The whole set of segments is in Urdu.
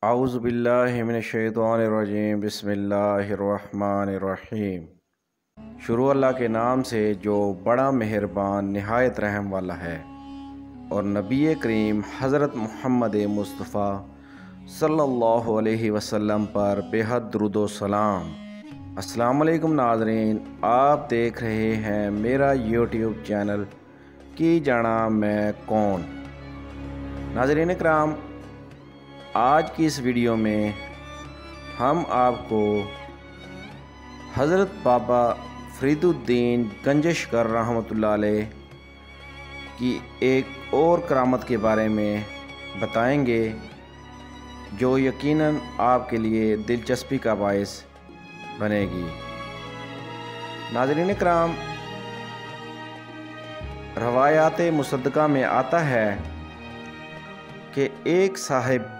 اعوذ باللہ من الشیطان الرجیم بسم اللہ الرحمن الرحیم۔ شروع اللہ کے نام سے جو بڑا مہربان نہایت رحم والا ہے، اور نبی کریم حضرت محمد مصطفیٰ صلی اللہ علیہ وسلم پر بے حد درود و سلام۔ السلام علیکم ناظرین، آپ دیکھ رہے ہیں میرا یوٹیوب چینل کی جانا میں کون۔ ناظرین اکرام، آج کی اس ویڈیو میں ہم آپ کو حضرت بابا فرید الدین گنجشکر رحمۃ اللہ علیہ کی ایک اور کرامت کے بارے میں بتائیں گے، جو یقیناً آپ کے لیے دلچسپی کا باعث بنے گی۔ ناظرین کرام، روایات مصدقہ میں آتا ہے کہ ایک صاحب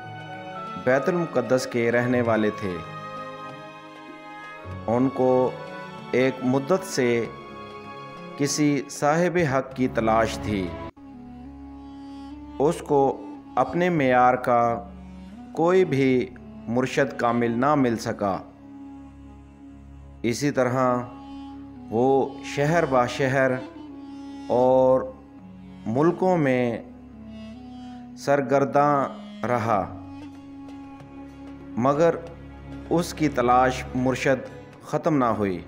بیت المقدس کے رہنے والے تھے۔ ان کو ایک مدت سے کسی صاحب حق کی تلاش تھی۔ اس کو اپنے معیار کا کوئی بھی مرشد کامل نہ مل سکا۔ اسی طرح وہ شہر با شہر اور ملکوں میں سرگرداں رہا، مگر اس کی تلاش مرشد ختم نہ ہوئی۔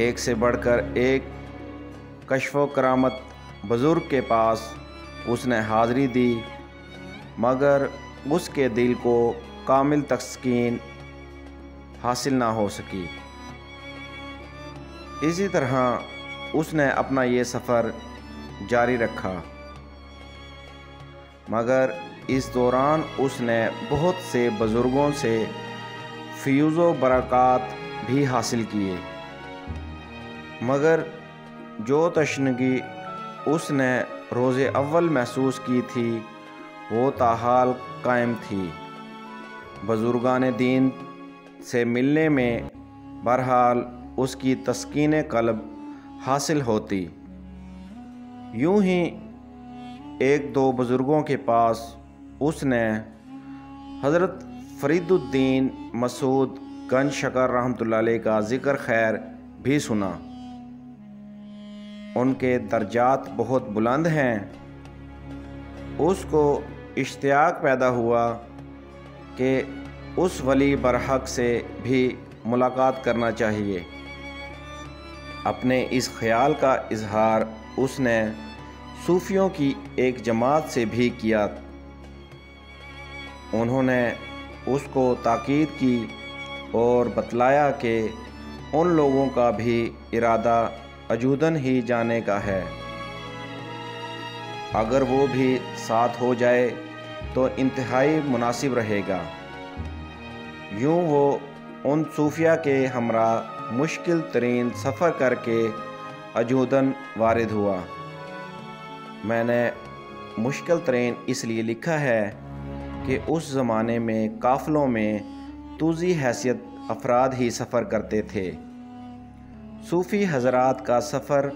ایک سے بڑھ کر ایک کشف و کرامت بزرگ کے پاس اس نے حاضری دی، مگر اس کے دل کو کامل تسکین حاصل نہ ہو سکی۔ اسی طرح اس نے اپنا یہ سفر جاری رکھا، مگر اس دوران اس نے بہت سے بزرگوں سے فیوز و برکات بھی حاصل کیے، مگر جو تشنگی اس نے روز اول محسوس کی تھی وہ تاحال قائم تھی۔ بزرگان دین سے ملنے میں بہرحال اس کی تسکین قلب حاصل ہوتی۔ یوں ہی ایک دو بزرگوں کے پاس اس نے حضرت فرید الدین مسعود گنجشکر رحمۃ اللہ علیہ کا ذکر خیر بھی سنا۔ ان کے درجات بہت بلند ہیں۔ اس کو اشتیاق پیدا ہوا کہ اس ولی برحق سے بھی ملاقات کرنا چاہیے۔ اپنے اس خیال کا اظہار اس نے صوفیوں کی ایک جماعت سے بھی کیا۔ انہوں نے اس کو تاکید کی اور بتلایا کہ ان لوگوں کا بھی ارادہ وجوداً ہی جانے کا ہے، اگر وہ بھی ساتھ ہو جائے تو انتہائی مناسب رہے گا۔ یوں وہ ان صوفیہ کے ہمراہ مشکل ترین سفر کر کے وجوداً وارد ہوا۔ میں نے مشکل ترین اس لیے لکھا ہے کہ اس زمانے میں قافلوں میں توزی حیثیت افراد ہی سفر کرتے تھے۔ صوفی حضرات کا سفر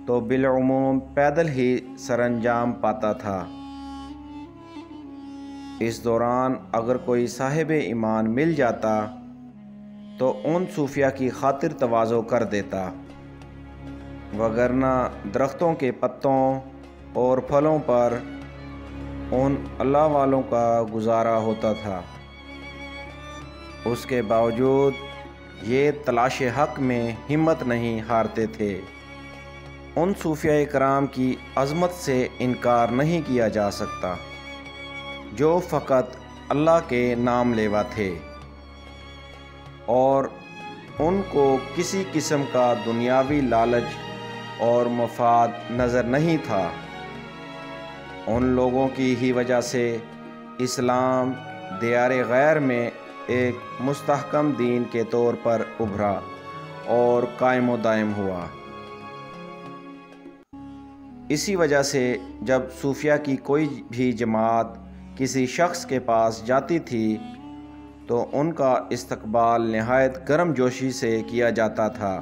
تو بالعموم پیدل ہی سر انجام پاتا تھا۔ اس دوران اگر کوئی صاحب ایمان مل جاتا تو ان صوفیہ کی خاطر تواضع کر دیتا، وگرنہ درختوں کے پتوں اور پھلوں پر ان اللہ والوں کا گزارا ہوتا تھا۔ اس کے باوجود یہ تلاش حق میں ہمت نہیں ہارتے تھے۔ ان صوفیہ کرام کی عظمت سے انکار نہیں کیا جا سکتا، جو فقط اللہ کے نام لیوا تھے، اور ان کو کسی قسم کا دنیاوی لالچ اور مفاد نظر نہیں تھا۔ ان لوگوں کی ہی وجہ سے اسلام دیار غیر میں ایک مستحکم دین کے طور پر ابھرا اور قائم و دائم ہوا۔ اسی وجہ سے جب صوفیہ کی کوئی بھی جماعت کسی شخص کے پاس جاتی تھی تو ان کا استقبال نہایت گرم جوشی سے کیا جاتا تھا،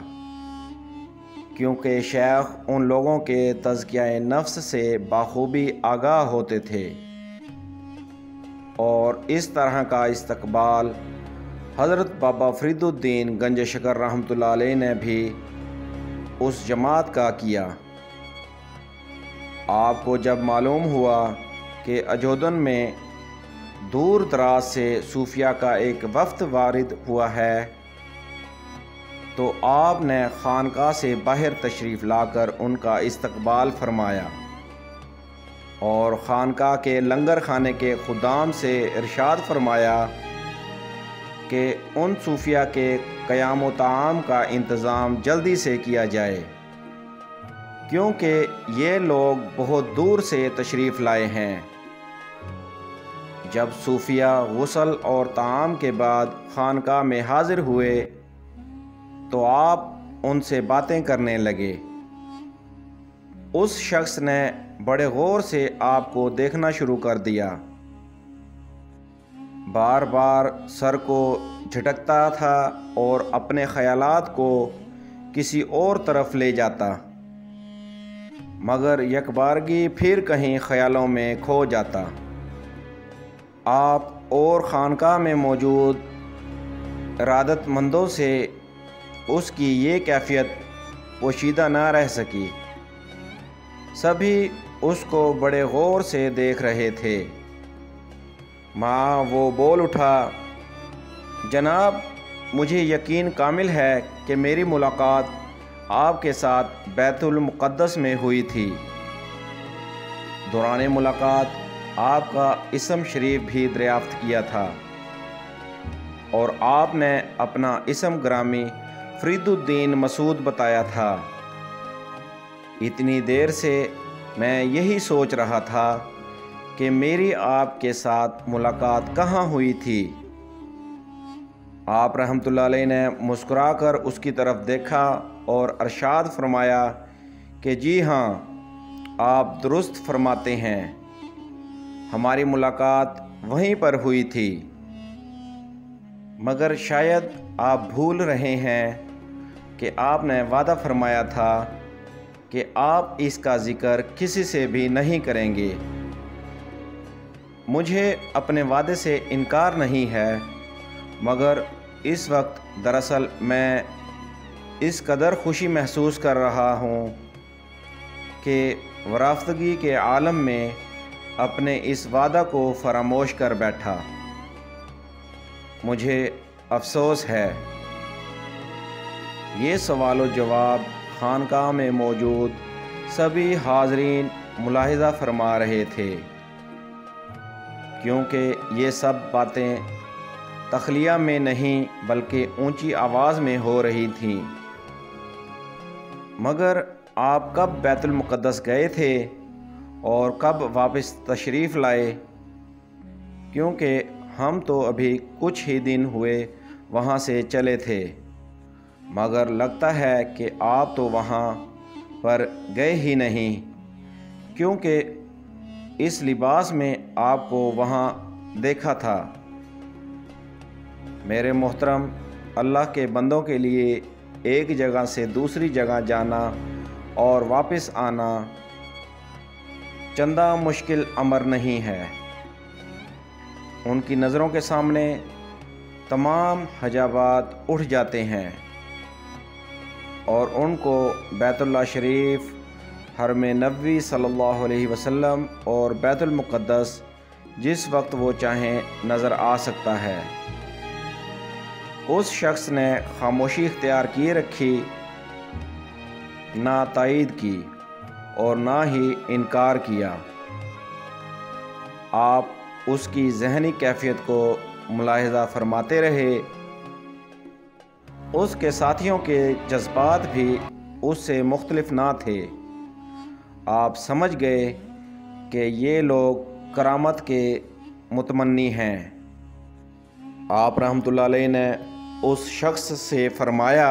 کیونکہ شیخ ان لوگوں کے تزکیہ نفس سے بخوبی آگاہ ہوتے تھے۔ اور اس طرح کا استقبال حضرت بابا فرید الدین گنج شکر رحمۃ اللہ علیہ نے بھی اس جماعت کا کیا۔ آپ کو جب معلوم ہوا کہ اجودن میں دور دراز سے صوفیہ کا ایک وفد وارد ہوا ہے تو آپ نے خانقاہ سے باہر تشریف لا کر ان کا استقبال فرمایا اور خانقاہ کے لنگر خانے کے خدام سے ارشاد فرمایا کہ ان صوفیہ کے قیام و طعام کا انتظام جلدی سے کیا جائے، کیونکہ یہ لوگ بہت دور سے تشریف لائے ہیں۔ جب صوفیہ غسل اور طعام کے بعد خانقاہ میں حاضر ہوئے تو آپ ان سے باتیں کرنے لگے۔ اس شخص نے بڑے غور سے آپ کو دیکھنا شروع کر دیا، بار بار سر کو جھٹکتا تھا اور اپنے خیالات کو کسی اور طرف لے جاتا، مگر یکبارگی پھر کہیں خیالوں میں کھو جاتا۔ آپ اور خانقاہ میں موجود ارادت مندوں سے اس کی یہ کیفیت پوشیدہ نہ رہ سکی۔ سبھی اس کو بڑے غور سے دیکھ رہے تھے۔ وہ بول اٹھا، جناب، مجھے یقین کامل ہے کہ میری ملاقات آپ کے ساتھ بیت المقدس میں ہوئی تھی۔ دوران ملاقات آپ کا اسم شریف بھی دریافت کیا تھا اور آپ نے اپنا اسم گرامی فرید الدین مسعود بتایا تھا۔ اتنی دیر سے میں یہی سوچ رہا تھا کہ میری آپ کے ساتھ ملاقات کہاں ہوئی تھی۔ آپ رحمۃ اللہ علیہ نے مسکرا کر اس کی طرف دیکھا اور ارشاد فرمایا کہ جی ہاں، آپ درست فرماتے ہیں، ہماری ملاقات وہیں پر ہوئی تھی، مگر شاید آپ بھول رہے ہیں کہ آپ نے وعدہ فرمایا تھا کہ آپ اس کا ذکر کسی سے بھی نہیں کریں گے۔ مجھے اپنے وعدے سے انکار نہیں ہے، مگر اس وقت دراصل میں اس قدر خوشی محسوس کر رہا ہوں کہ ورافتگی کے عالم میں اپنے اس وعدہ کو فراموش کر بیٹھا۔ مجھے افسوس ہے۔ یہ سوال و جواب خانقاہ میں موجود سبھی حاضرین ملاحظہ فرما رہے تھے، کیونکہ یہ سب باتیں تخلیہ میں نہیں بلکہ اونچی آواز میں ہو رہی تھیں۔ مگر آپ کب بیت المقدس گئے تھے اور کب واپس تشریف لائے؟ کیونکہ ہم تو ابھی کچھ ہی دن ہوئے وہاں سے چلے تھے، مگر لگتا ہے کہ آپ تو وہاں پر گئے ہی نہیں، کیونکہ اس لباس میں آپ کو وہاں دیکھا تھا۔ میرے محترم، اللہ کے بندوں کے لیے ایک جگہ سے دوسری جگہ جانا اور واپس آنا چندہ مشکل امر نہیں ہے۔ ان کی نظروں کے سامنے تمام حجابات اٹھ جاتے ہیں اور ان کو بیت اللہ شریف، حرم نبوی صلی اللہ علیہ وسلم اور بیت المقدس جس وقت وہ چاہیں نظر آ سکتا ہے۔ اس شخص نے خاموشی اختیار کیے رکھی، نہ تائید کی اور نہ ہی انکار کیا۔ آپ اس کی ذہنی کیفیت کو ملاحظہ فرماتے رہے۔ اس کے ساتھیوں کے جذبات بھی اس سے مختلف نہ تھے۔ آپ سمجھ گئے کہ یہ لوگ کرامت کے متمنی ہیں۔ آپ رحمۃ اللہ علیہ نے اس شخص سے فرمایا،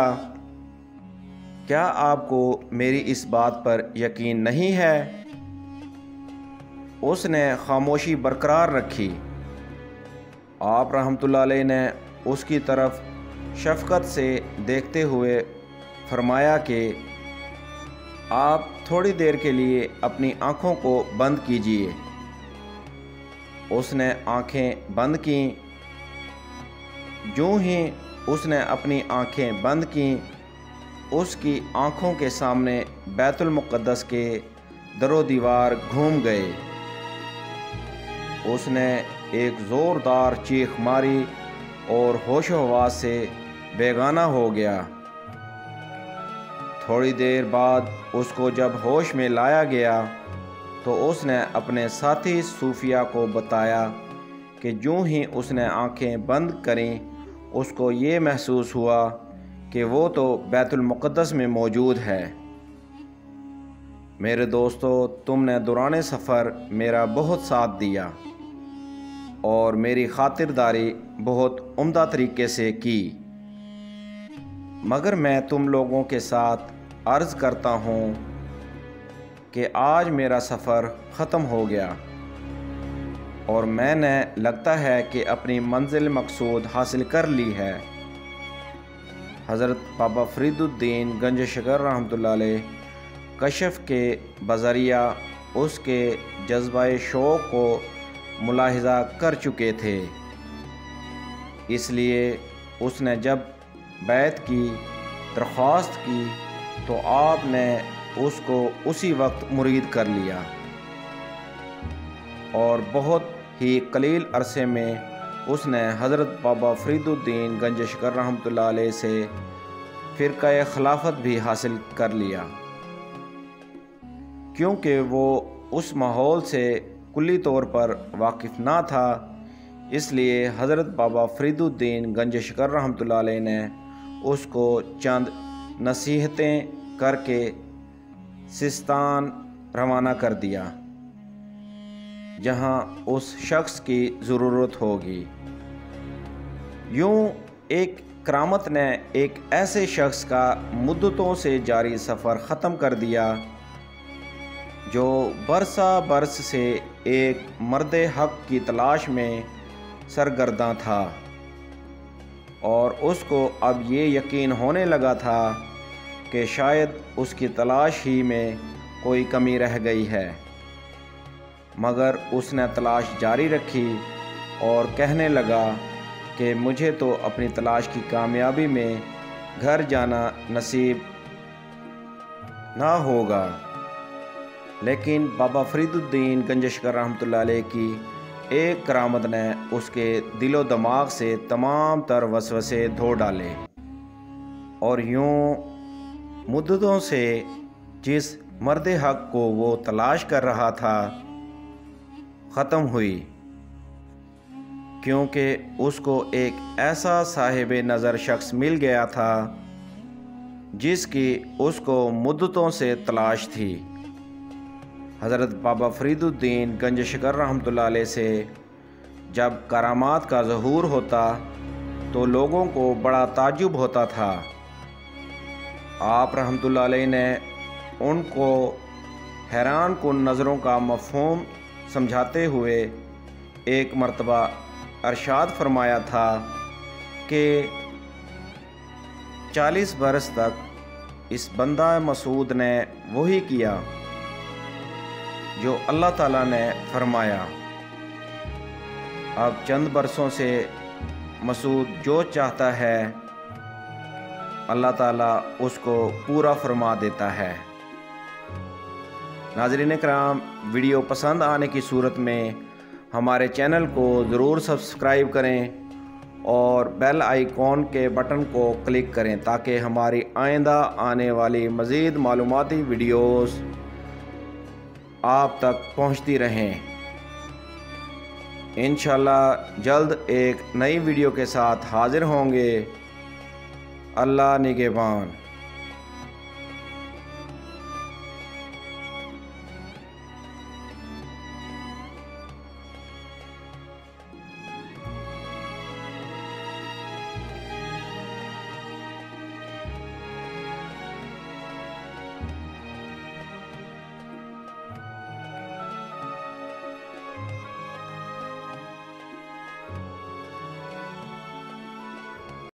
کیا آپ کو میری اس بات پر یقین نہیں ہے؟ اس نے خاموشی برقرار رکھی۔ آپ رحمۃ اللہ علیہ نے اس کی طرف شفقت سے دیکھتے ہوئے فرمایا کہ آپ تھوڑی دیر کے لیے اپنی آنکھوں کو بند کیجیے۔ اس نے آنکھیں بند کیں۔ جو ہی اس نے اپنی آنکھیں بند کیں، اس کی آنکھوں کے سامنے بیت المقدس کے در و دیوار گھوم گئے۔ اس نے ایک زوردار چیخ ماری اور ہوش و حواس سے بیگانہ ہو گیا۔ تھوڑی دیر بعد اس کو جب ہوش میں لایا گیا تو اس نے اپنے ساتھی صوفیہ کو بتایا کہ جو ہی اس نے آنکھیں بند کریں اس کو یہ محسوس ہوا کہ وہ تو بیت المقدس میں موجود ہے۔ میرے دوستو، تم نے دوران سفر میرا بہت ساتھ دیا اور میری خاطرداری بہت عمدہ طریقے سے کی، مگر میں تم لوگوں کے ساتھ عرض کرتا ہوں کہ آج میرا سفر ختم ہو گیا اور میں نے لگتا ہے کہ اپنی منزل مقصود حاصل کر لی ہے۔ حضرت بابا فرید الدین گنج شکر رحمۃ اللہ علیہ کشف کے بذریعہ اس کے جذبہ شوق کو ملاحظہ کر چکے تھے، اس لیے اس نے جب بیعت کی درخواست کی تو آپ نے اس کو اسی وقت مرید کر لیا اور بہت ہی قلیل عرصے میں اس نے حضرت بابا فرید الدین گنج شکر رحمۃ اللہ علیہ سے فرقہ خلافت بھی حاصل کر لیا، کیونکہ وہ اس ماحول سے کلی طور پر واقف نہ تھا۔ اس لیے حضرت بابا فرید الدین گنج شکر رحمۃ اللہ علیہ نے اس کو چند نصیحتیں کر کے سستان روانہ کر دیا، جہاں اس شخص کی ضرورت ہوگی۔ یوں ایک کرامت نے ایک ایسے شخص کا مدتوں سے جاری سفر ختم کر دیا جو برسا برس سے ایک مرد حق کی تلاش میں سرگرداں تھا، اور اس کو اب یہ یقین ہونے لگا تھا کہ شاید اس کی تلاش ہی میں کوئی کمی رہ گئی ہے، مگر اس نے تلاش جاری رکھی اور کہنے لگا کہ مجھے تو اپنی تلاش کی کامیابی میں گھر جانا نصیب نہ ہوگا۔ لیکن بابا فرید الدین گنج شکر رحمۃ اللہ علیہ کی ایک کرامت نے اس کے دل و دماغ سے تمام تر وسوسے دھو ڈالے، اور یوں مدتوں سے جس مرد حق کو وہ تلاش کر رہا تھا ختم ہوئی، کیونکہ اس کو ایک ایسا صاحب نظر شخص مل گیا تھا جس کی اس کو مدتوں سے تلاش تھی۔ حضرت بابا فرید الدین گنج شکر رحمۃ اللہ علیہ سے جب کرامات کا ظہور ہوتا تو لوگوں کو بڑا تعجب ہوتا تھا۔ آپ رحمۃ اللہ علیہ نے ان کو حیران کن نظروں کا مفہوم سمجھاتے ہوئے ایک مرتبہ ارشاد فرمایا تھا کہ 40 برس تک اس بندہ مسعود نے وہی کیا جو اللہ تعالیٰ نے فرمایا۔ اب چند برسوں سے مسعود جو چاہتا ہے اللہ تعالیٰ اس کو پورا فرما دیتا ہے۔ ناظرین کرام، ویڈیو پسند آنے کی صورت میں ہمارے چینل کو ضرور سبسکرائب کریں اور بیل آئیکن کے بٹن کو کلک کریں تاکہ ہماری آئندہ آنے والی مزید معلوماتی ویڈیوز آپ تک پہنچتی رہیں۔ انشاءاللہ جلد ایک نئی ویڈیو کے ساتھ حاضر ہوں گے۔ اللہ نگہبان۔